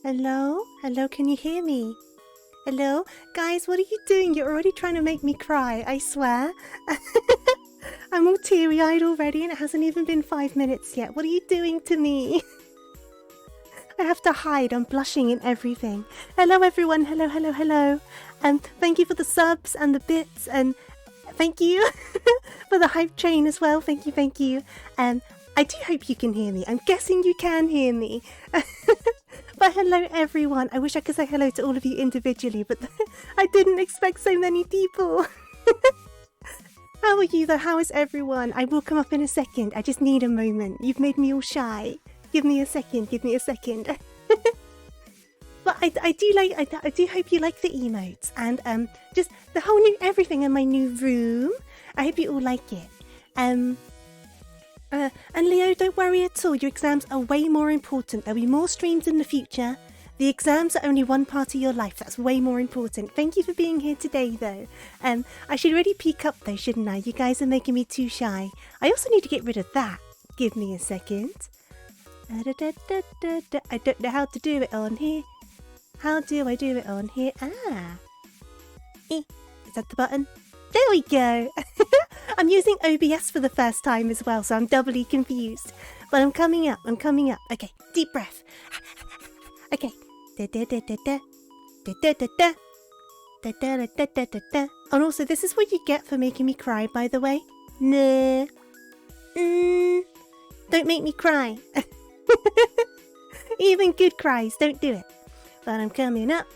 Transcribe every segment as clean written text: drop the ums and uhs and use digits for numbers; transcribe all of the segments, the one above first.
Hello? Hello, can you hear me? Hello? Guys, what are you doing? You're already trying to make me cry, I swear. I'm all teary-eyed already and it hasn't even been 5 minutes yet. What are you doing to me? I have to hide. I'm blushing and everything. Hello, everyone. Hello, hello, hello. Thank you for the subs and the bits, and thank you for the hype train as well. Thank you, thank you. I do hope you can hear me. I'm guessing you can hear me. But hello, everyone. I wish I could say hello to all of you individually, but I didn't expect so many people. How are you, though? How is everyone? I will come up in a second. I just need a moment. You've made me all shy. Give me a second. Give me a second. But I do hope you like the emotes and just the whole new everything in my new room. I hope you all like it. And Leo, don't worry at all. Your exams are way more important. There'll be more streams in the future. The exams are only one part of your life. That's way more important. Thank you for being here today, though. I should really peek up, though, shouldn't I? You guys are making me too shy. I also need to get rid of that. Give me a second. I don't know how to do it on here. How do I do it on here? Is that the button? There we go. I'm using OBS for the first time as well, so I'm doubly confused. But I'm coming up. I'm coming up. Okay, deep breath. Okay. And also, this is what you get for making me cry, by the way. No. Don't make me cry. Even good cries, don't do it. But I'm coming up.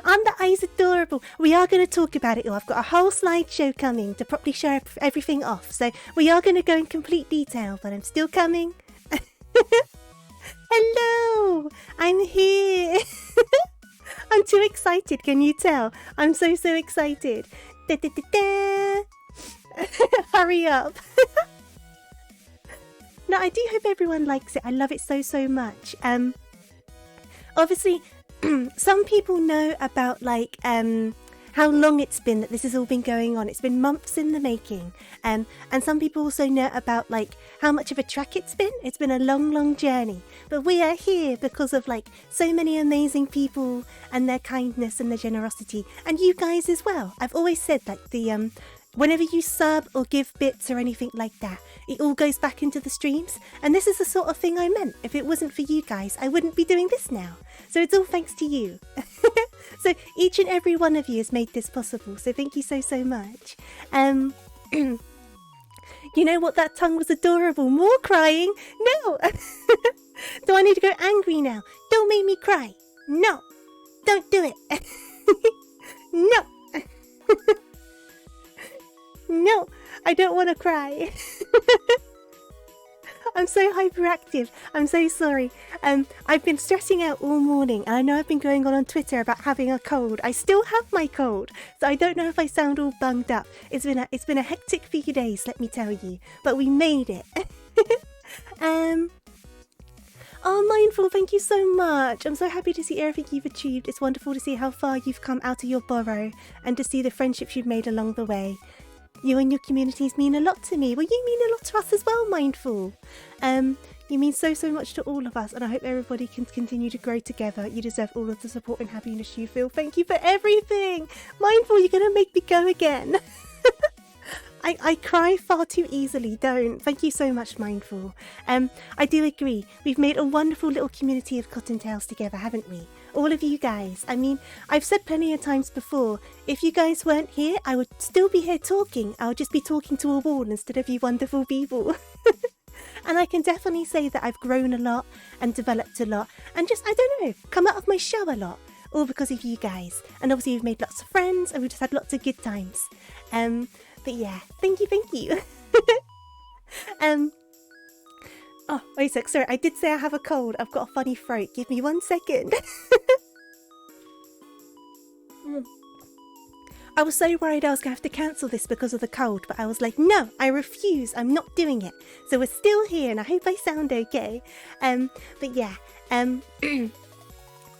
Aren't the eyes adorable? We are going to talk about it all. I've got a whole slideshow coming to properly show everything off. So we are going to go in complete detail, but I'm still coming. Hello! I'm here! I'm too excited, can you tell? I'm so excited. Hurry up. No, I do hope everyone likes it. I love it so much. Obviously, some people know about like how long it's been that this has all been going on. It's been months in the making. And some people also know about like how much of a trek it's been. It's been a long journey. But we are here because of like so many amazing people and their kindness and their generosity. And you guys as well. I've always said like the whenever you sub or give bits or anything like that, it all goes back into the streams. And this is the sort of thing I meant. If it wasn't for you guys, I wouldn't be doing this now. So it's all thanks to you. So each and every one of you has made this possible. So thank you so much. You know what? That tongue was adorable. More crying? No. Do I need to go angry now? Don't make me cry. No. Don't do it. No. No, I don't want to cry. I'm so hyperactive. I'm so sorry. I've been stressing out all morning, and I know I've been going on Twitter about having a cold. I still have my cold, so I don't know if I sound all bunged up. It's been a hectic few days, let me tell you. But we made it. Oh, Mindful, thank you so much. I'm so happy to see everything you've achieved. It's wonderful to see how far you've come out of your burrow and to see the friendships you've made along the way. You and your communities mean a lot to me. Well, you mean a lot to us as well, Mindful. You mean so much to all of us, and I hope everybody can continue to grow together. You deserve all of the support and happiness you feel. Thank you for everything. Mindful, you're going to make me go again. I cry far too easily, don't. Thank you so much, Mindful. I do agree. We've made a wonderful little community of cottontails together, haven't we? All of you guys. I mean, I've said plenty of times before, if you guys weren't here, I would still be here talking. I would just be talking to a wall instead of you wonderful people. And I can definitely say that I've grown a lot and developed a lot and just, I don't know, come out of my shell a lot. All because of you guys. And obviously we've made lots of friends and we've just had lots of good times. But yeah, thank you. Oh, wait a sec, sorry, I did say I have a cold. I've got a funny throat. Give me 1 second. I was so worried I was going to have to cancel this because of the cold, but I was like, no, I refuse. I'm not doing it. So we're still here, and I hope I sound okay. But yeah,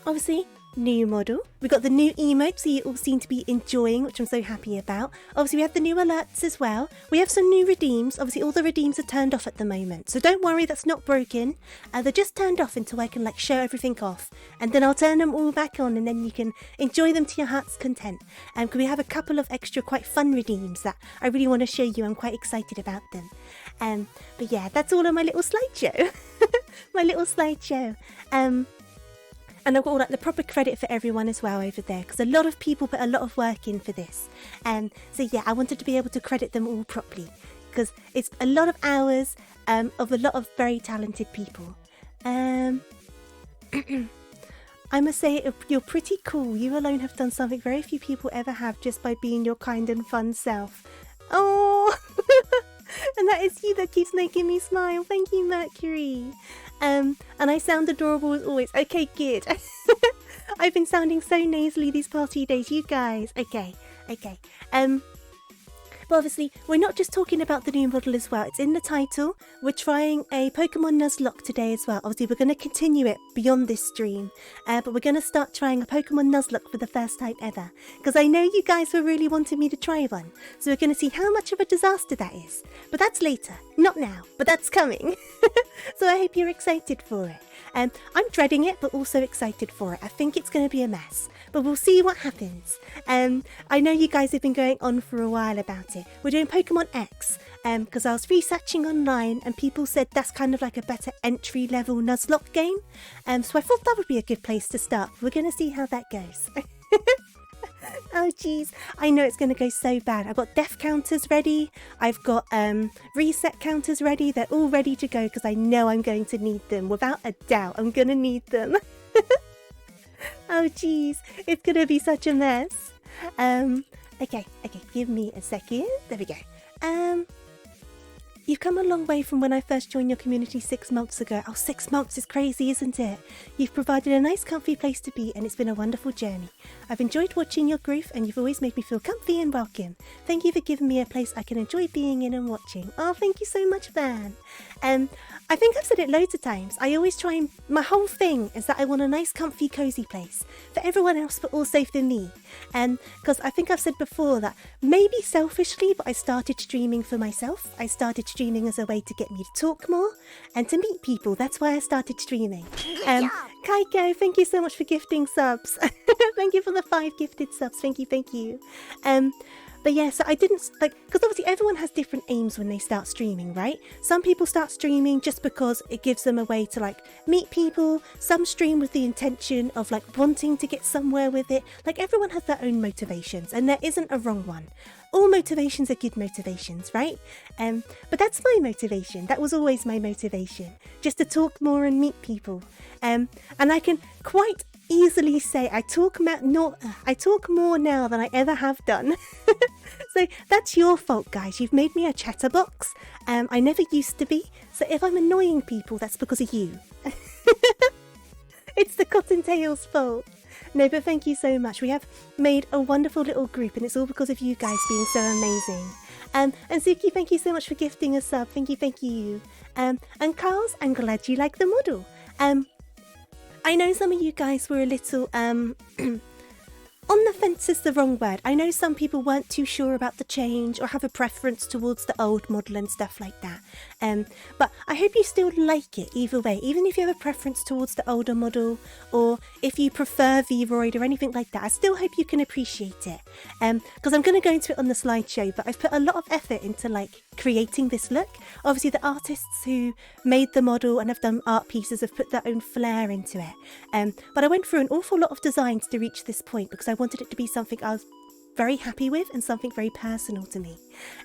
obviously, new model. We got the new emotes that you all seem to be enjoying, which I'm so happy about. Obviously, we have the new alerts as well. We have some new redeems. Obviously, all the redeems are turned off at the moment. So don't worry, that's not broken. They're just turned off until I can show everything off. And then I'll turn them all back on and then you can enjoy them to your heart's content. Because we have a couple of extra quite fun redeems that I really want to show you. I'm quite excited about them. But yeah, that's all on my little slideshow. My little slideshow. And I've got all the proper credit for everyone as well over there, because a lot of people put a lot of work in for this. So yeah, I wanted to be able to credit them all properly, because it's a lot of hours of a lot of very talented people. I must say, you're pretty cool. You alone have done something very few people ever have, just by being your kind and fun self. Oh, and that is you that keeps making me smile. Thank you, Mercury. And I sound adorable as always. Okay, good. I've been sounding so nasally these past few days, you guys. Okay. But obviously, we're not just talking about the new model as well. It's in the title. We're trying a Pokemon Nuzlocke today as well. Obviously, we're going to continue it beyond this stream. But we're going to start trying a Pokemon Nuzlocke for the first time ever. Because I know you guys were really wanting me to try one. So we're going to see how much of a disaster that is. But that's later. Not now. But that's coming. So I hope you're excited for it. I'm dreading it, but also excited for it. I think it's going to be a mess. But we'll see what happens. I know you guys have been going on for a while about it. We're doing Pokemon X, because I was researching online and people said that's kind of like a better entry-level Nuzlocke game. So I thought that would be a good place to start. We're going to see how that goes. Oh jeez, I know it's going to go so bad. I've got death counters ready. I've got reset counters ready. They're all ready to go because I know I'm going to need them. Without a doubt, I'm going to need them. Oh jeez, it's going to be such a mess. Okay, give me a second. There we go. You've come a long way from when I first joined your community 6 months ago. Oh, 6 months is crazy, isn't it? You've provided a nice, comfy place to be, and it's been a wonderful journey. I've enjoyed watching your growth, and you've always made me feel comfy and welcome. Thank you for giving me a place I can enjoy being in and watching. Oh, thank you so much, Van. I think I've said it loads of times. I always try and... My whole thing is that I want a nice, comfy, cozy place. For everyone else, but also for me. Because I think I've said before that maybe selfishly, but I started streaming for myself. I started streaming as a way to get me to talk more and to meet people. That's why I started streaming. Kaiko, thank you so much for gifting subs. Thank you for the 5 gifted subs. Thank you. But yeah, so I didn't, because obviously everyone has different aims when they start streaming, right? Some people start streaming just because it gives them a way to meet people. Some stream with the intention of wanting to get somewhere with it. Everyone has their own motivations, and there isn't a wrong one. All motivations are good motivations, right? But that's my motivation. That was always my motivation, just to talk more and meet people. And I can quite easily say I talk more now than I ever have done. So that's your fault, guys. You've made me a chatterbox. I never used to be. So if I'm annoying people, that's because of you. It's the Cottontail's fault. No, but thank you so much. We have made a wonderful little group, and it's all because of you guys being so amazing. And Zuki, thank you so much for gifting a sub. Thank you. And Carls, I'm glad you like the model. I know some of you guys were a little, on the fence is the wrong word. I know some people weren't too sure about the change or have a preference towards the old model and stuff like that. But I hope you still like it either way, even if you have a preference towards the older model or if you prefer Vroid or anything like that. I still hope you can appreciate it. Because I'm going to go into it on the slideshow, but I've put a lot of effort into creating this look. Obviously the artists who made the model and have done art pieces have put their own flair into it. But I went through an awful lot of designs to reach this point because I wanted it to be something I was very happy with and something very personal to me.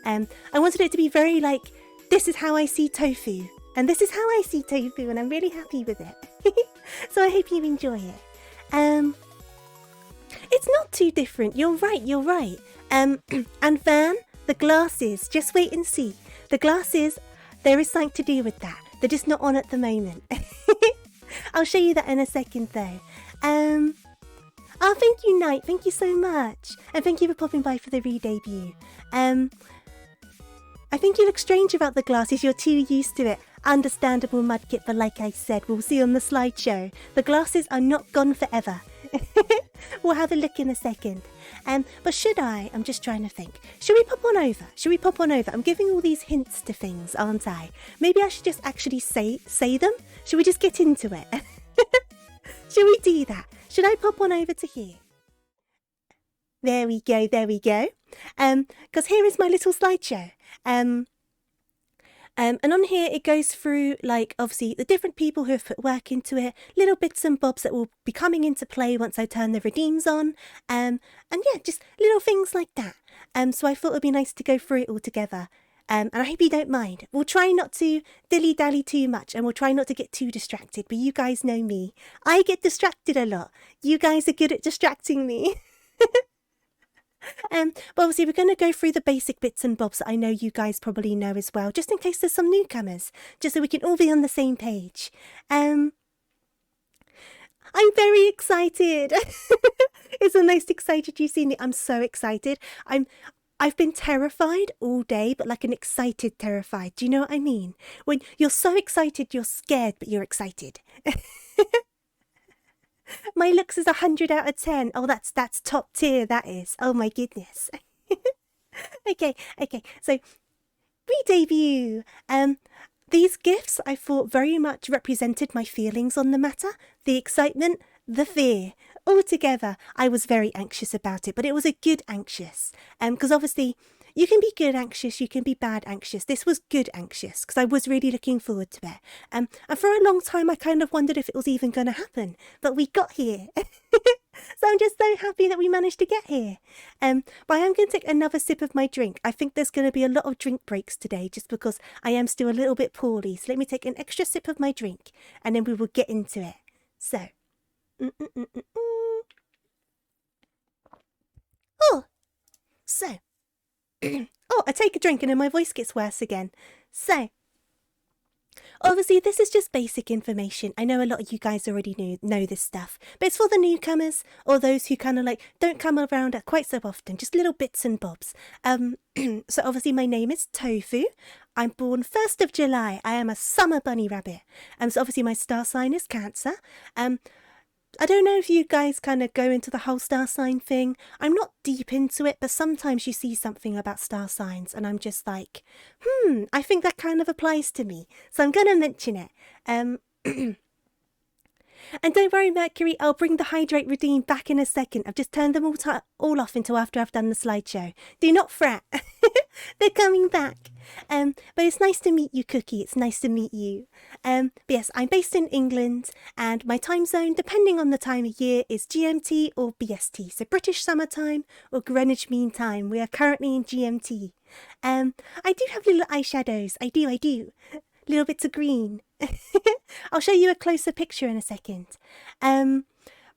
I wanted it to be very this is how I see tofu, and this is how I see tofu, and I'm really happy with it. So I hope you enjoy it. It's not too different. You're right. And Van, the glasses, just wait and see. The glasses, there is something to do with that. They're just not on at the moment. I'll show you that in a second though. Oh, thank you, Knight. Thank you so much. And thank you for popping by for the re-debut. I think you look strange about the glasses. You're too used to it. Understandable, Mudkip, but like I said, we'll see on the slideshow. The glasses are not gone forever. We'll have a look in a second. But should I? I'm just trying to think. Should we pop on over? Should we pop on over? I'm giving all these hints to things, aren't I? Maybe I should just actually say them. Should we just get into it? Should we do that? Should I pop on over to here? There we go, there we go. Because here is my little slideshow. And on here it goes through, like, obviously the different people who have put work into it, little bits and bobs that will be coming into play once I turn the redeems on, and yeah, just little things like that. So I thought it would be nice to go through it all together. And I hope you don't mind. We'll try not to dilly-dally too much, and we'll try not to get too distracted, but you guys know me. I get distracted a lot. You guys are good at distracting me. But obviously we're going to go through the basic bits and bobs that I know you guys probably know as well, just in case there's some newcomers, just so we can all be on the same page. I'm very excited. It's so nice excited you've seen me. I'm so excited. I've been terrified all day, but like an excited terrified. Do you know what I mean? When you're so excited, you're scared, but you're excited. My looks is 100 out of 10. Oh, that's top tier, that is. Oh my goodness. Okay. So, re-debut. These gifts I thought very much represented my feelings on the matter. The excitement, the fear. All together, I was very anxious about it, but it was a good anxious. Because obviously, you can be good anxious, you can be bad anxious. This was good anxious, because I was really looking forward to it. And for a long time, I kind of wondered if it was even going to happen. But we got here. So I'm just so happy that we managed to get here. But I am going to take another sip of my drink. I think there's going to be a lot of drink breaks today, just because I am still a little bit poorly. So let me take an extra sip of my drink, and then we will get into it. So. Oh, so. Oh, I take a drink and then my voice gets worse again. So, obviously this is just basic information. I know a lot of you guys already know this stuff, but it's for the newcomers or those who kind of like don't come around quite so often, just little bits and bobs. So obviously my name is Tofu. I'm born 1st of July. I am a summer bunny rabbit. So obviously my star sign is Cancer. I don't know if you guys kind of go into the whole star sign thing. I'm not deep into it, but sometimes you see something about star signs and I'm just like, I think that kind of applies to me. So I'm going to mention it. And don't worry, Mercury, I'll bring the Hydrate Redeem back in a second. I've just turned them all off until after I've done the slideshow. Do not fret. They're coming back. But it's nice to meet you, Cookie. It's nice to meet you. But yes, I'm based in England, and my time zone, depending on the time of year, is GMT or BST. So British Summertime or Greenwich Mean Time. We are currently in GMT. I do have little eyeshadows. I do. Little bits of green. I'll show you a closer picture in a second.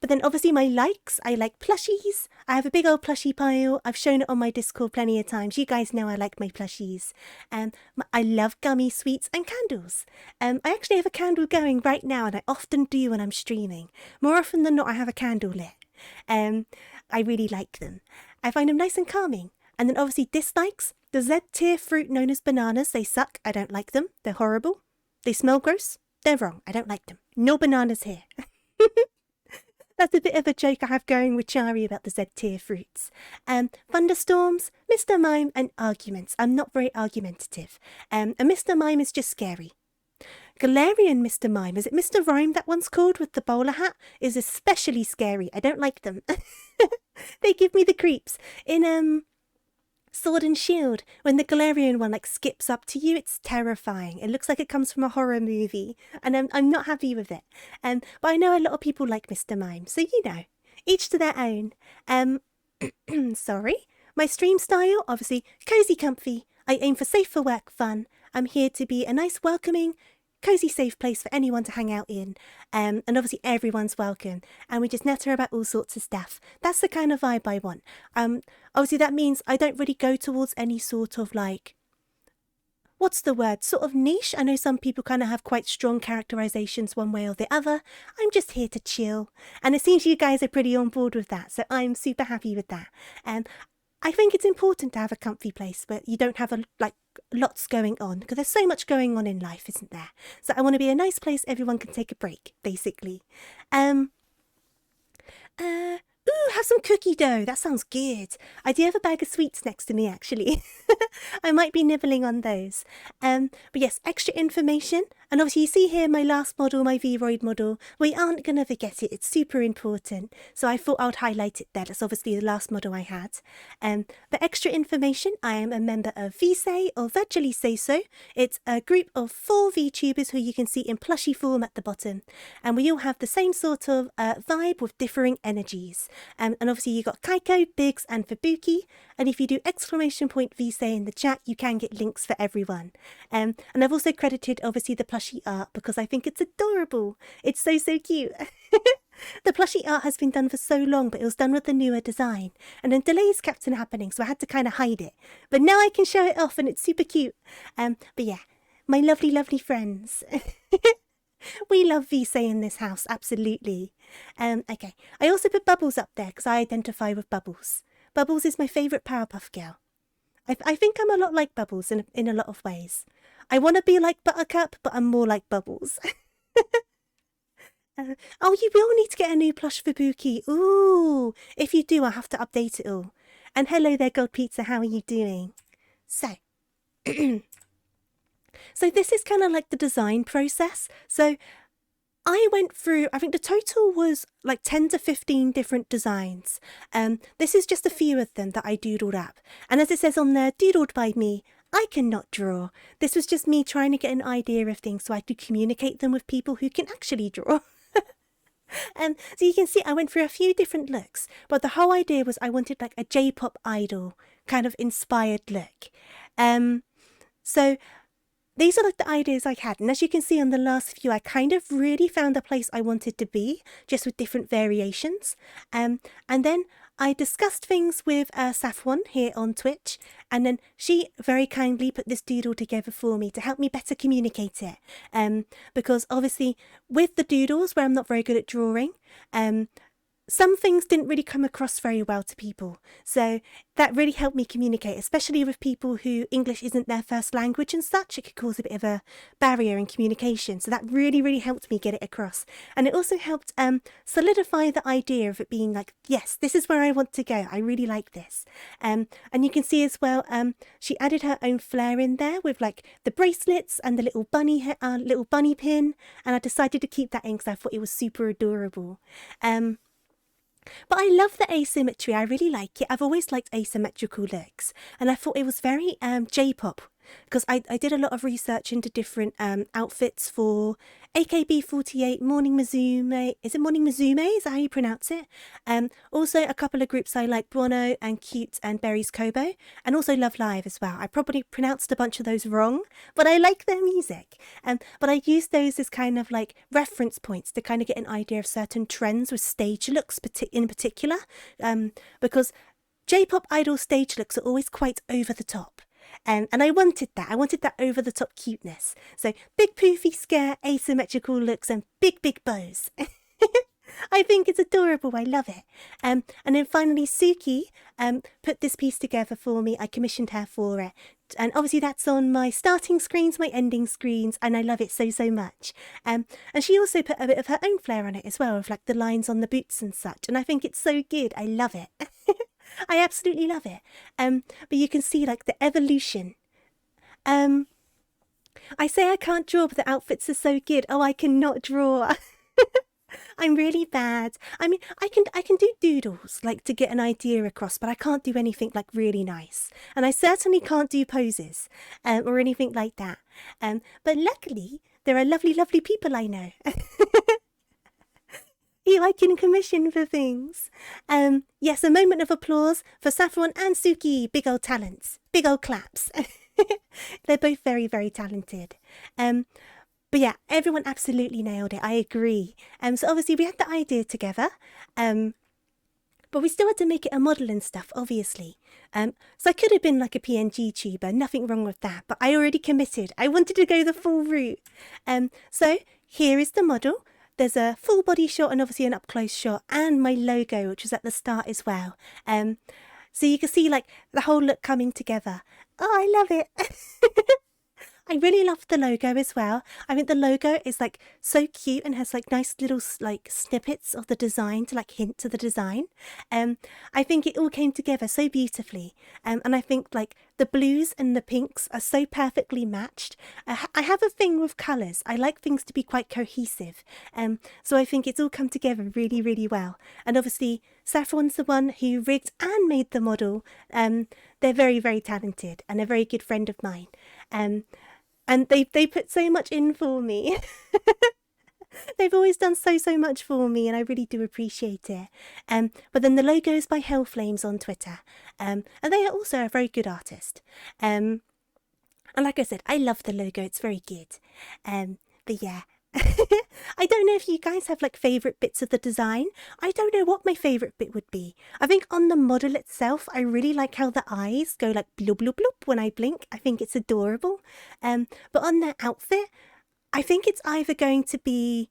But then obviously my likes, I like plushies. I have a big old plushie pile. I've shown it on my Discord plenty of times. You guys know I like my plushies. I love gummy sweets and candles. I actually have a candle going right now, and I often do when I'm streaming. More often than not, I have a candle lit. I really like them. I find them nice and calming. And then obviously dislikes, the Z tier fruit known as bananas. They suck. I don't like them. They're horrible. They smell gross. They're wrong. I don't like them. No bananas here. That's a bit of a joke I have going with Chari about the Z tier fruits. Thunderstorms, Mr. Mime, and arguments. I'm not very argumentative. And Mr. Mime is just scary. Galarian Mr. Mime, is it Mr. Rhyme that one's called with the bowler hat, is especially scary. I don't like them. They give me the creeps. In Sword and Shield, when the Galarian one like skips up to you, it's terrifying. It looks like it comes from a horror movie, and I'm not happy with it. But I know a lot of people like Mr. Mime, so you know, each to their own. Sorry. My stream style, obviously, cozy, comfy. I aim for safe for work fun. I'm here to be a nice, welcoming, cozy, safe place for anyone to hang out in. And obviously everyone's welcome. And we just natter about all sorts of stuff. That's the kind of vibe I want. Obviously that means I don't really go towards any sort of like, what's the word? Sort of niche. I know some people kind of have quite strong characterizations one way or the other. I'm just here to chill. And it seems you guys are pretty on board with that. So I'm super happy with that. I think it's important to have a comfy place where you don't have lots going on, because there's so much going on in life, isn't there? So I want to be a nice place everyone can take a break, basically. Ooh, have some cookie dough. That sounds good. I do have a bag of sweets next to me, actually. I might be nibbling on those. But yes, extra information. And obviously you see here my last model, my Vroid model. We aren't going to forget it. It's super important. So I thought I would highlight it there. That's obviously the last model I had. But extra information, I am a member of VSay, or Virtually Say So. It's a group of 4 VTubers who you can see in plushie form at the bottom. And we all have the same sort of vibe with differing energies. And obviously you got Kaiko, Biggs and Fubuki. And if you do !VSay in the chat, you can get links for everyone. And I've also credited obviously the plushie art because I think it's adorable. It's so cute. The plushie art has been done for so long, but it was done with the newer design. And then delays kept on happening, so I had to kind of hide it. But now I can show it off and it's super cute. But yeah, my lovely, lovely friends. We love VSay in this house, absolutely. Okay, I also put Bubbles up there because I identify with Bubbles. Bubbles is my favourite Powerpuff Girl. I think I'm a lot like Bubbles in a lot of ways. I want to be like Buttercup, but I'm more like Bubbles. Oh, you will need to get a new plush Fubuki. Ooh, if you do, I'll have to update it all. And hello there, Gold Pizza, how are you doing? So, so this is kind of like the design process. So I went through, I think the total was like 10 to 15 different designs. This is just a few of them that I doodled up. And as it says on there, doodled by me, I cannot draw. This was just me trying to get an idea of things so I could communicate them with people who can actually draw. So you can see I went through a few different looks, but the whole idea was I wanted like a J-pop idol kind of inspired look. So these are like the ideas I had, and as you can see on the last few, I kind of really found the place I wanted to be, just with different variations. And then I discussed things with Safwan here on Twitch, and then she very kindly put this doodle together for me to help me better communicate it. Because obviously with the doodles, where I'm not very good at drawing, some things didn't really come across very well to people. So that really helped me communicate, especially with people who English isn't their first language and such. It could cause a bit of a barrier in communication. So that really, really helped me get it across. And it also helped solidify the idea of it being like, yes, this is where I want to go. I really like this. And you can see as well, she added her own flair in there with like the bracelets and the little bunny pin. And I decided to keep that in because I thought it was super adorable. But I love the asymmetry. I really like it. I've always liked asymmetrical looks, and I thought it was very J-pop because I did a lot of research into different outfits for AKB48, Morning Musume. Is it Morning Musume? Is that how you pronounce it? Also a couple of groups I like, Bono and Cute and Berry's Kobo, and also Love Live as well. I probably pronounced a bunch of those wrong, but I like their music. But I use those as kind of like reference points to kind of get an idea of certain trends with stage looks in particular, because J-pop idol stage looks are always quite over the top. And I wanted that. I wanted that over-the-top cuteness. So big poofy scare, asymmetrical looks, and big bows. I think it's adorable. I love it. And then finally, Suki put this piece together for me. I commissioned her for it. And obviously that's on my starting screens, my ending screens, and I love it so much. And she also put a bit of her own flair on it as well, with like the lines on the boots and such. And I think it's so good. I love it. I absolutely love it. But you can see like the evolution. I say I can't draw, but the outfits are so good. Oh, I cannot draw. I'm really bad. I mean, I can do doodles, like to get an idea across, but I can't do anything like really nice. And I certainly can't do poses, or anything like that. But luckily, there are lovely, lovely people I know. I can commission for things. Yes, a moment of applause for Saffron and Suki. Big old talents. Big old claps. They're both very, very talented. But yeah, everyone absolutely nailed it. I agree. So obviously we had the idea together. But we still had to make it a model and stuff, obviously. So I could have been like a PNG tuber. Nothing wrong with that. But I already committed. I wanted to go the full route. So here is the model. There's a full body shot and obviously an up close shot, and my logo, which was at the start as well. So you can see like the whole look coming together. Oh, I love it. I really love the logo as well. I think the logo is like so cute and has like nice little like snippets of the design to like hint to the design. I think it all came together so beautifully. And I think like the blues and the pinks are so perfectly matched. I have a thing with colours. I like things to be quite cohesive. So I think it's all come together really, really well. And obviously Saffron's the one who rigged and made the model. They're very, very talented and a very good friend of mine. And they put so much in for me. They've always done so much for me, and I really do appreciate it. But then the logo is by Hellflames on Twitter, and they are also a very good artist. And like I said, I love the logo; it's very good. But yeah. I don't know if you guys have like favourite bits of the design. I don't know what my favourite bit would be. I think on the model itself, I really like how the eyes go like bloop bloop bloop when I blink. I think it's adorable. But on their outfit, I think it's either going to be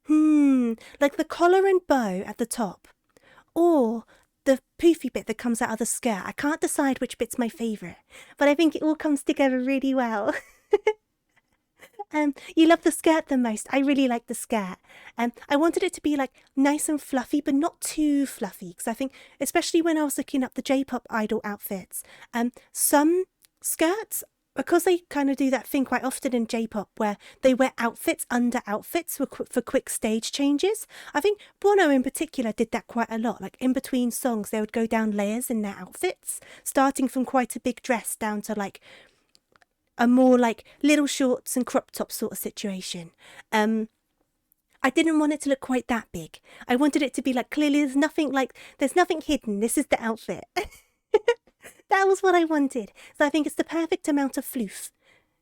like the collar and bow at the top, or the poofy bit that comes out of the skirt. I can't decide which bit's my favourite, but I think it all comes together really well. You love the skirt the most. I really like the skirt. I wanted it to be like nice and fluffy, but not too fluffy, because I think, especially when I was looking up the J-pop idol outfits, some skirts, because they kind of do that thing quite often in J-pop where they wear outfits under outfits for quick stage changes. I think Bono in particular did that quite a lot. Like in between songs, they would go down layers in their outfits, starting from quite a big dress down to like a more like little shorts and crop top sort of situation. I didn't want it to look quite that big. I wanted it to be like, clearly there's nothing hidden. This is the outfit. That was what I wanted. So I think it's the perfect amount of floof.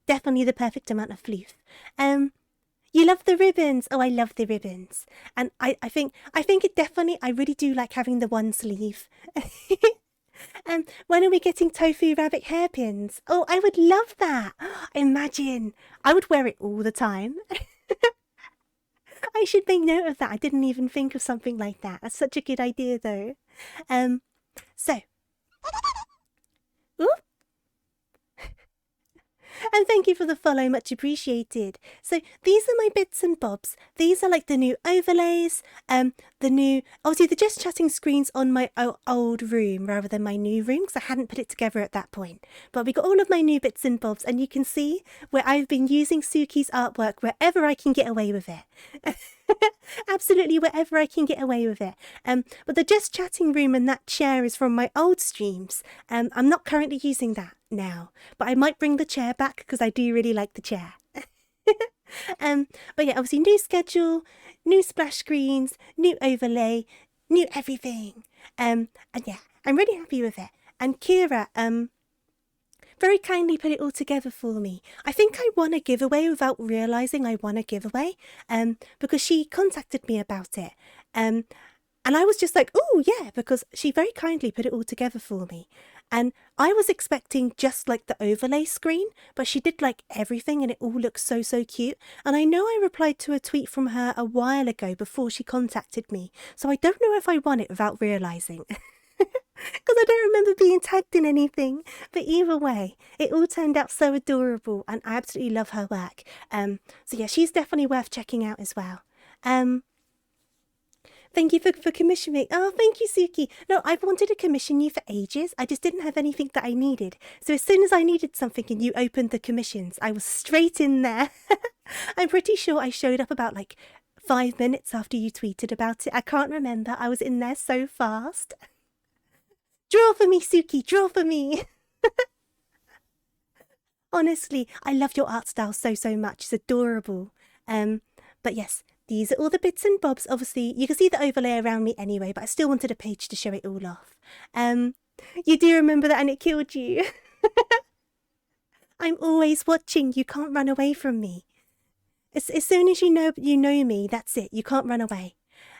Definitely the perfect amount of floof. You love the ribbons. Oh, I love the ribbons. And I think it definitely, I really do like having the one sleeve. When are we getting TofuuRabbit hairpins? Oh, I would love that. Imagine. I would wear it all the time. I should make note of that. I didn't even think of something like that. That's such a good idea, though. So. Ooh. And thank you for the follow, much appreciated. So these are my bits and bobs. These are like the new overlays, obviously the just chatting screens on my old room rather than my new room, because I hadn't put it together at that point. But we got all of my new bits and bobs, and you can see where I've been using Suki's artwork wherever I can get away with it. Absolutely wherever I can get away with it. But the just chatting room and that chair is from my old streams. I'm not currently using that now, but I might bring the chair back because I do really like the chair. But yeah, obviously new schedule, new splash screens, new overlay, new everything. And yeah, I'm really happy with it. And Kira, very kindly put it all together for me. I think I won a giveaway without realising I won a giveaway, because she contacted me about it. And I was just like, oh yeah, because she very kindly put it all together for me. And I was expecting just like the overlay screen, but she did like everything and it all looks so cute. And I know I replied to a tweet from her a while ago before she contacted me, so I don't know if I won it without realising. Because I don't remember being tagged in anything. But either way, it all turned out so adorable and I absolutely love her work. So yeah, she's definitely worth checking out as well. Thank you for commissioning me. Oh, thank you, Suki. No, I've wanted to commission you for ages. I just didn't have anything that I needed. So as soon as I needed something and you opened the commissions, I was straight in there. I'm pretty sure I showed up about like 5 minutes after you tweeted about it. I can't remember. I was in there so fast. Draw for me, Suki. Draw for me. Honestly, I love your art style so much. It's adorable. But yes, these are all the bits and bobs. Obviously, you can see the overlay around me anyway, but I still wanted a page to show it all off. You do remember that and it killed you. I'm always watching. You can't run away from me. As soon as you know me, that's it. You can't run away.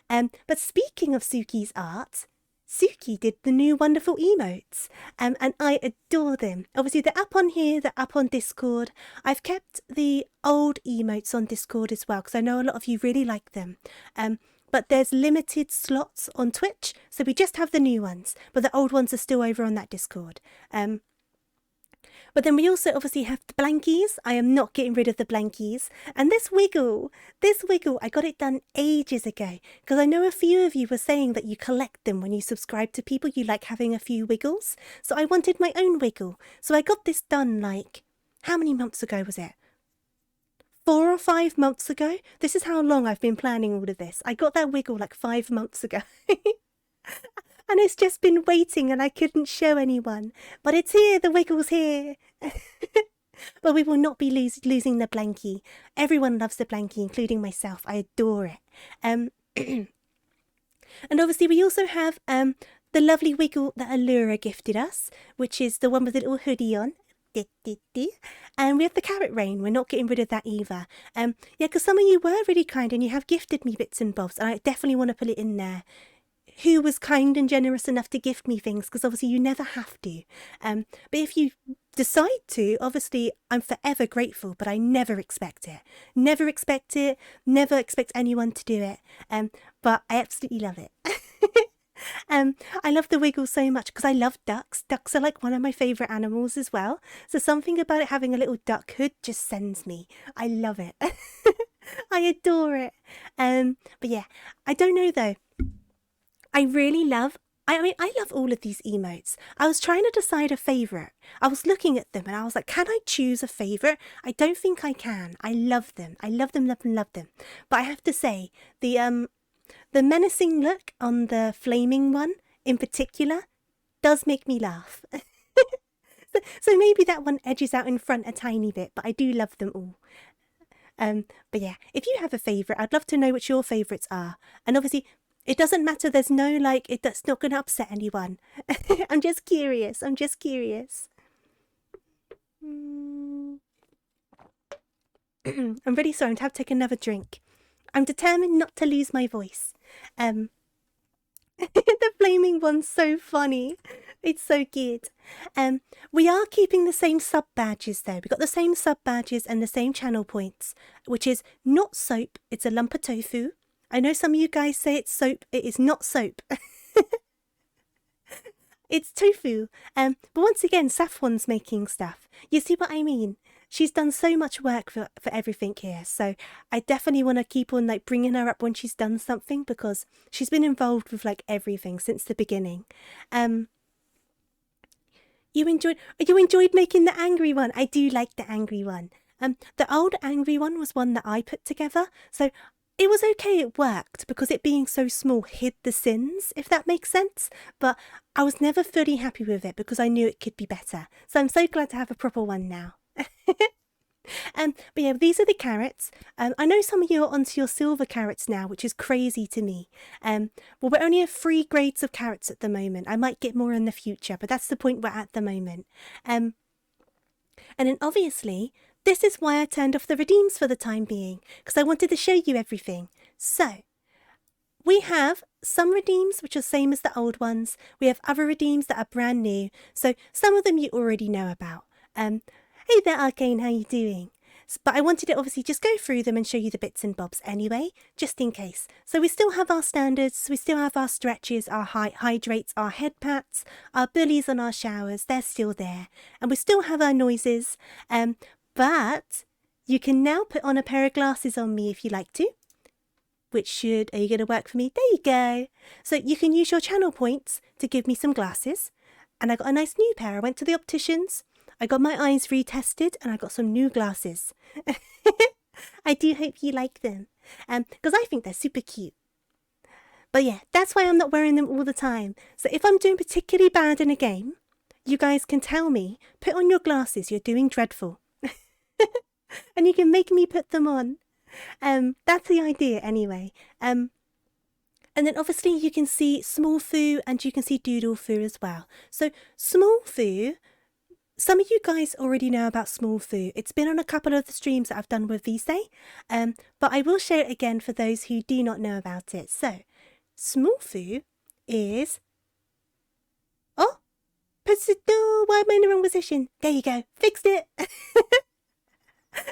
But speaking of Suki's art, Suki did the new wonderful emotes, and I adore them. Obviously, they're up on here, they're up on Discord. I've kept the old emotes on Discord as well, because I know a lot of you really like them. But there's limited slots on Twitch, so we just have the new ones, but the old ones are still over on that Discord. But then we also obviously have the blankies. I am not getting rid of the blankies. And this wiggle, I got it done ages ago. Because I know a few of you were saying that you collect them when you subscribe to people. You like having a few wiggles. So I wanted my own wiggle. So I got this done like, how many months ago was it? 4 or 5 months ago? This is how long I've been planning all of this. I got that wiggle like 5 months ago. And it's just been waiting and I couldn't show anyone. But it's here, the wiggle's here. But we will not be losing the blankie. Everyone loves the blankie, including myself. I adore it. And obviously we also have the lovely wiggle that Allura gifted us, which is the one with the little hoodie on. And we have the carrot rain. We're not getting rid of that either. Yeah, because some of you were really kind and you have gifted me bits and bobs, and I definitely want to put it in there. Who was kind and generous enough to gift me things, because obviously you never have to. But if you decide to, obviously I'm forever grateful, but I never expect it. Never expect it. Never expect anyone to do it. But I absolutely love it. I love the wiggle so much because I love ducks. Ducks are like one of my favourite animals as well. So something about it having a little duck hood just sends me. I love it. I adore it. But yeah, I don't know though. I really love, I love all of these emotes. I was trying to decide a favourite. I was looking at them and I was like, can I choose a favourite? I don't think I can. I love them. I love them, love them, love them. But I have to say, the menacing look on the flaming one in particular does make me laugh. So maybe that one edges out in front a tiny bit, but I do love them all. But yeah, if you have a favourite, I'd love to know what your favourites are. And obviously, it doesn't matter. There's no that's not going to upset anyone. I'm just curious. I'm really sorry. I'm going to have to take another drink. I'm determined not to lose my voice. The flaming one's so funny. It's so good. We are keeping the same sub badges though. We've got the same sub badges and the same channel points, which is not soap. It's a lump of tofu. I know some of you guys say it's soap. It is not soap. It's tofu. But once again, Safwan's making stuff. You see what I mean? She's done so much work for everything here. So I definitely want to keep on bringing her up when she's done something, because she's been involved with everything since the beginning. You enjoyed making the angry one. I do like the angry one. The old angry one was one that I put together. So it was okay, it worked, because it being so small hid the sins, if that makes sense. But I was never fully happy with it because I knew it could be better. So I'm so glad to have a proper one now. But yeah, these are the carrots. I know some of you are onto your silver carrots now, which is crazy to me. Well, we only have 3 grades of carrots at the moment. I might get more in the future, but that's the point we're at the moment. And then obviously, this is why I turned off the redeems for the time being, because I wanted to show you everything. So, we have some redeems which are same as the old ones. We have other redeems that are brand new. So, some of them you already know about. Hey there, Arcane, how you doing? But I wanted to obviously just go through them and show you the bits and bobs anyway, just in case. So we still have our standards, we still have our stretches, our hydrates, our head pats, our bullies and our showers, they're still there. And we still have our noises, but you can now put on a pair of glasses on me if you like to. Are you going to work for me? There you go. So you can use your channel points to give me some glasses. And I got a nice new pair. I went to the opticians. I got my eyes retested and I got some new glasses. I do hope you like them. Because I think they're super cute. But yeah, that's why I'm not wearing them all the time. So if I'm doing particularly bad in a game, you guys can tell me, put on your glasses, you're doing dreadful. And you can make me put them on. That's the idea anyway. And then obviously you can see Small Foo and you can see Doodle Foo as well. So Small Foo, some of you guys already know about Small Foo. It's been on a couple of the streams that I've done with Vsay, but I will show it again for those who do not know about it. So, Small Foo is... Oh! Why am I in the wrong position? There you go. Fixed it!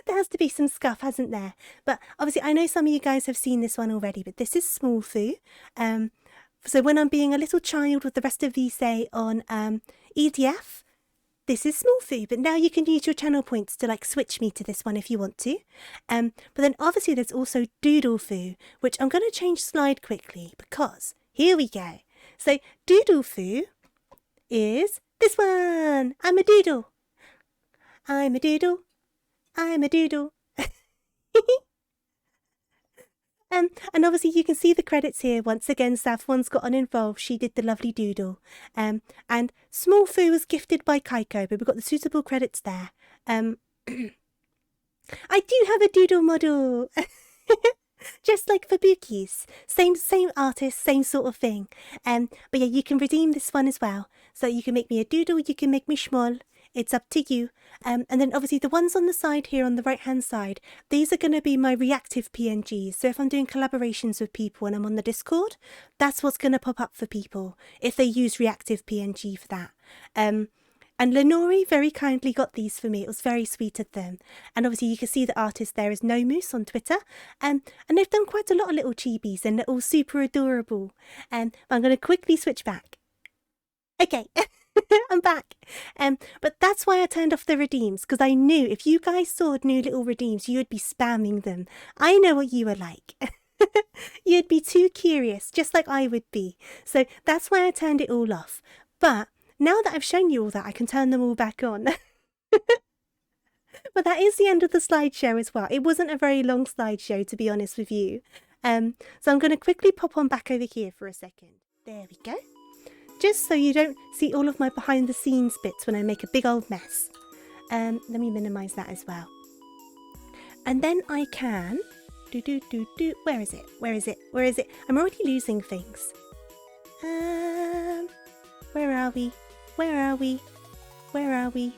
There has to be some scuff, hasn't there? But obviously, I know some of you guys have seen this one already, but this is Small Foo. So when I'm being a little child with the rest of Vsay on EDF, this is Smallfoo, but now you can use your channel points to like switch me to this one if you want to. But then obviously there's also Doodlefoo, which I'm going to change slide quickly because here we go. So Doodlefoo is this one. I'm a doodle. I'm a doodle. I'm a doodle. And obviously you can see the credits here. Once again, Savon's gotten involved. She did the lovely doodle. And Smallfoo was gifted by Kaiko, but we've got the suitable credits there. I do have a doodle model. Just like for Bookies. Same artist, same sort of thing. But yeah, you can redeem this one as well. So you can make me a doodle, you can make me Schmoll. It's up to you. And then obviously the ones on the side here on the right hand side, these are going to be my reactive PNGs. So if I'm doing collaborations with people and I'm on the Discord, that's what's going to pop up for people if they use reactive PNG for that. And Lenori very kindly got these for me. It was very sweet of them. And obviously you can see the artist there is No Moose on Twitter. And they've done quite a lot of little chibis and they're all super adorable. But I'm going to quickly switch back. Okay. I'm back. But that's why I turned off the redeems, because I knew if you guys saw new little redeems, you would be spamming them. I know what you were like. You'd be too curious, just like I would be. So that's why I turned it all off. But now that I've shown you all that, I can turn them all back on. But that is the end of the slideshow as well. It wasn't a very long slideshow, to be honest with you. So I'm going to quickly pop on back over here for a second. There we go. Just so you don't see all of my behind the scenes bits when I make a big old mess. Let me minimize that as well. And then I can where is it? Where is it? Where is it? I'm already losing things. Where are we? Where are we? Where are we?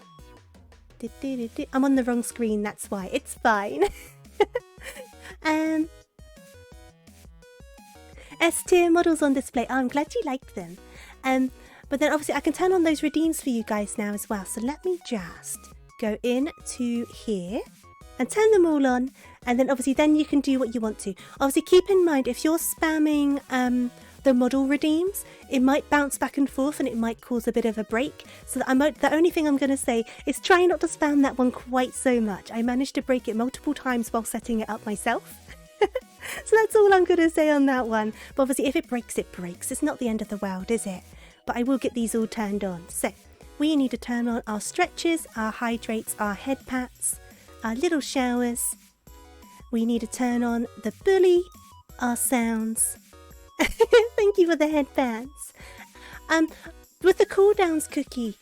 I'm on the wrong screen, that's why. It's fine. S-tier models on display. Oh, I'm glad you liked them. But then obviously I can turn on those redeems for you guys now as well. So let me just go in to here and turn them all on. And then obviously then you can do what you want to. Obviously keep in mind if you're spamming the model redeems, it might bounce back and forth and it might cause a bit of a break. So that the only thing I'm going to say is try not to spam that one quite so much. I managed to break it multiple times while setting it up myself. So that's all I'm going to say on that one. But obviously if it breaks, it breaks. It's not the end of the world, is it? But I will get these all turned on. So we need to turn on our stretches, our hydrates, our head pats, our little showers. We need to turn on the bully, our sounds. Thank you for the headbands. With the cooldowns cookie,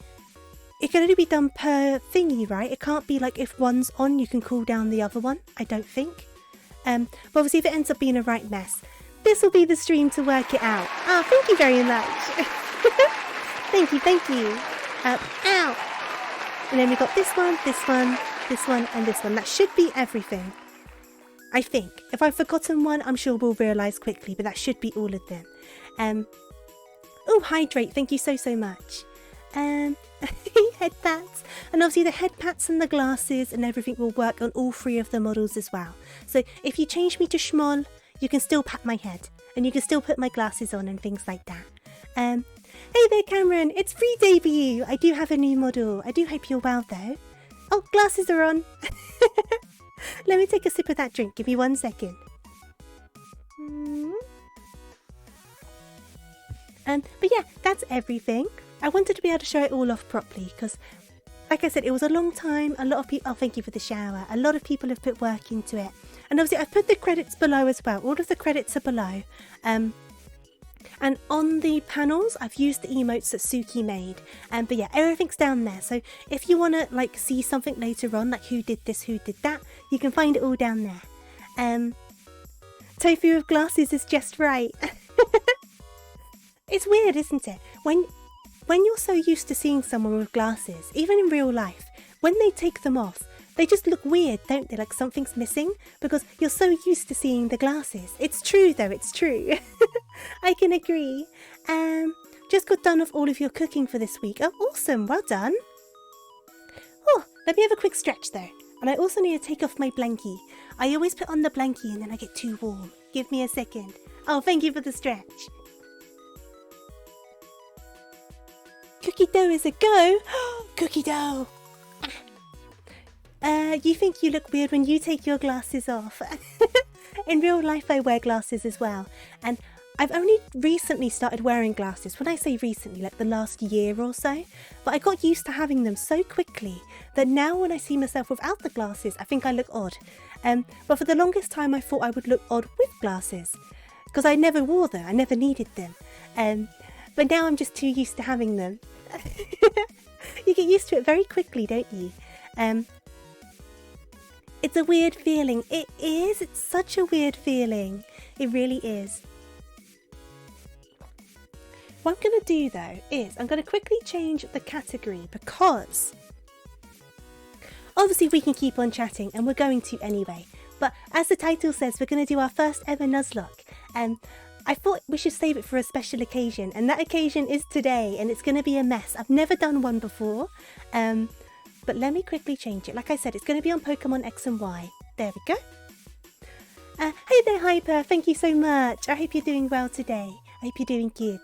it can only be done per thingy, right? It can't be like if one's on, you can cool down the other one, I don't think. But obviously if it ends up being a right mess, this will be the stream to work it out. Oh, thank you very much. Thank you, thank you. Ow. And then we've got this one, this one, this one, and this one. That should be everything. I think. If I've forgotten one, I'm sure we'll realise quickly, but that should be all of them. Oh, hydrate. Thank you so much. Head pats. And obviously the head pats and the glasses and everything will work on all three of the models as well. So if you change me to Schmoll, you can still pat my head. And you can still put my glasses on and things like that. Hey there, Cameron. It's free debut. I do have a new model. I do hope you're well, though. Oh, glasses are on. Let me take a sip of that drink. Give me 1 second. But yeah, that's everything. I wanted to be able to show it all off properly because, like I said, it was a long time. A lot of people... Oh, thank you for the shower. A lot of people have put work into it. And obviously, I've put the credits below as well. All of the credits are below. And on the panels, I've used the emotes that Suki made. But yeah, everything's down there. So if you want to like see something later on, like who did this, who did that, you can find it all down there. Tofu with glasses is just right. It's weird, isn't it? When you're so used to seeing someone with glasses, even in real life, when they take them off, they just look weird, don't they? Like something's missing because you're so used to seeing the glasses. It's true though, it's true. I can agree. Just got done with all of your cooking for this week. Oh, awesome, well done. Oh, let me have a quick stretch though. And I also need to take off my blankie. I always put on the blankie and then I get too warm. Give me a second. Oh, thank you for the stretch. Cookie dough is a go. cookie dough. You think you look weird when you take your glasses off. In real life, I wear glasses as well. And I've only recently started wearing glasses. When I say recently, like the last year or so. But I got used to having them so quickly that now when I see myself without the glasses, I think I look odd. But for the longest time, I thought I would look odd with glasses. Because I never wore them. I never needed them. But now I'm just too used to having them. You get used to it very quickly, don't you? It's a weird feeling. It is. It's such a weird feeling. It really is. What I'm going to do though is I'm going to quickly change the category because obviously we can keep on chatting and we're going to anyway. But as the title says, we're going to do our first ever Nuzlocke. I thought we should save it for a special occasion, and that occasion is today, and it's going to be a mess. I've never done one before, but let me quickly change it. Like I said, it's going to be on Pokemon X and Y. There we go. Hey there, Hyper. Thank you so much. I hope you're doing well today. I hope you're doing good.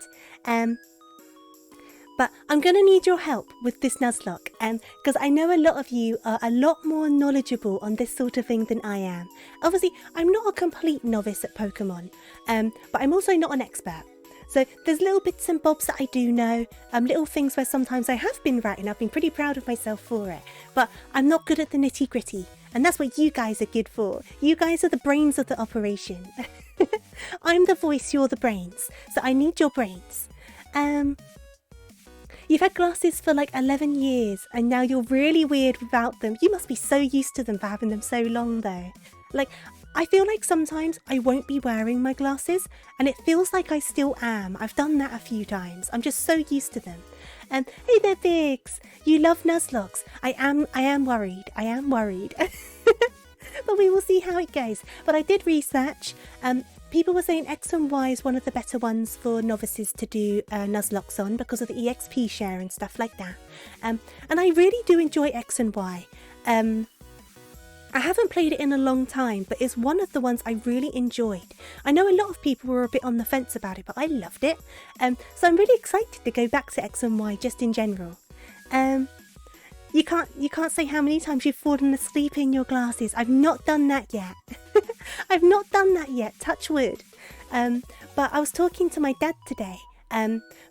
But I'm going to need your help with this Nuzlocke, because I know a lot of you are a lot more knowledgeable on this sort of thing than I am. Obviously, I'm not a complete novice at Pokemon, but I'm also not an expert. So there's little bits and bobs that I do know, little things where sometimes I have been right and I've been pretty proud of myself for it. But I'm not good at the nitty gritty, and that's what you guys are good for. You guys are the brains of the operation. I'm the voice, you're the brains, so I need your brains. You've had glasses for like 11 years and now you're really weird without them. You must be so used to them for having them so long though. Like, I feel like sometimes I won't be wearing my glasses and it feels like I still am. I've done that a few times. I'm just so used to them. And hey there, Biggs. You love Nuzlocks. I am worried. I am worried. But we will see how it goes. But I did research. People were saying X and Y is one of the better ones for novices to do Nuzlocks on because of the EXP share and stuff like that. And I really do enjoy X and Y. I haven't played it in a long time, but it's one of the ones I really enjoyed. I know a lot of people were a bit on the fence about it, but I loved it. So I'm really excited to go back to X and Y just in general. You can't say how many times you've fallen asleep in your glasses. I've not done that yet. I've not done that yet, touch wood. But I was talking to my dad today,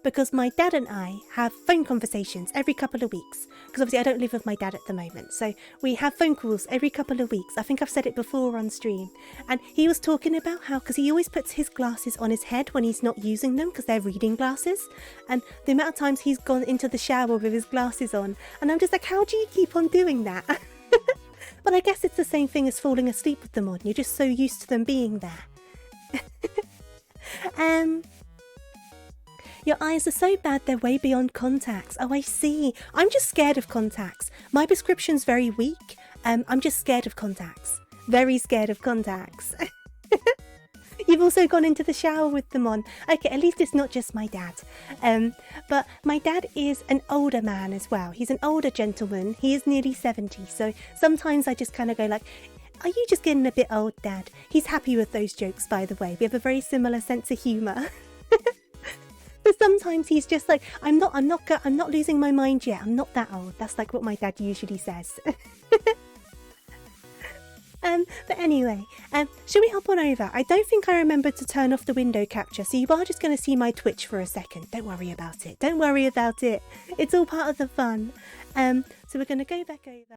because my dad and I have phone conversations every couple of weeks. Because obviously I don't live with my dad at the moment, so we have phone calls every couple of weeks. I think I've said it before on stream. And he was talking about how, because he always puts his glasses on his head when he's not using them, because they're reading glasses. And the amount of times he's gone into the shower with his glasses on. And I'm just like, how do you keep on doing that? But I guess it's the same thing as falling asleep with them on. You're just so used to them being there. Your eyes are so bad they're way beyond contacts. Oh, I see. I'm just scared of contacts. My prescription's very weak. I'm just scared of contacts. Very scared of contacts. You've also gone into the shower with them on. Okay, at least it's not just my dad. But my dad is an older man as well. He's an older gentleman. He is nearly 70. So sometimes I just kind of go like, are you just getting a bit old, Dad? He's happy with those jokes, by the way. We have a very similar sense of humour. But sometimes he's just like, I'm not losing my mind yet. I'm not that old. That's like what my dad usually says. But anyway, should we hop on over? I don't think I remembered to turn off the window capture, so you are just going to see my Twitch for a second. Don't worry about it. Don't worry about it. It's all part of the fun. So we're going to go back over.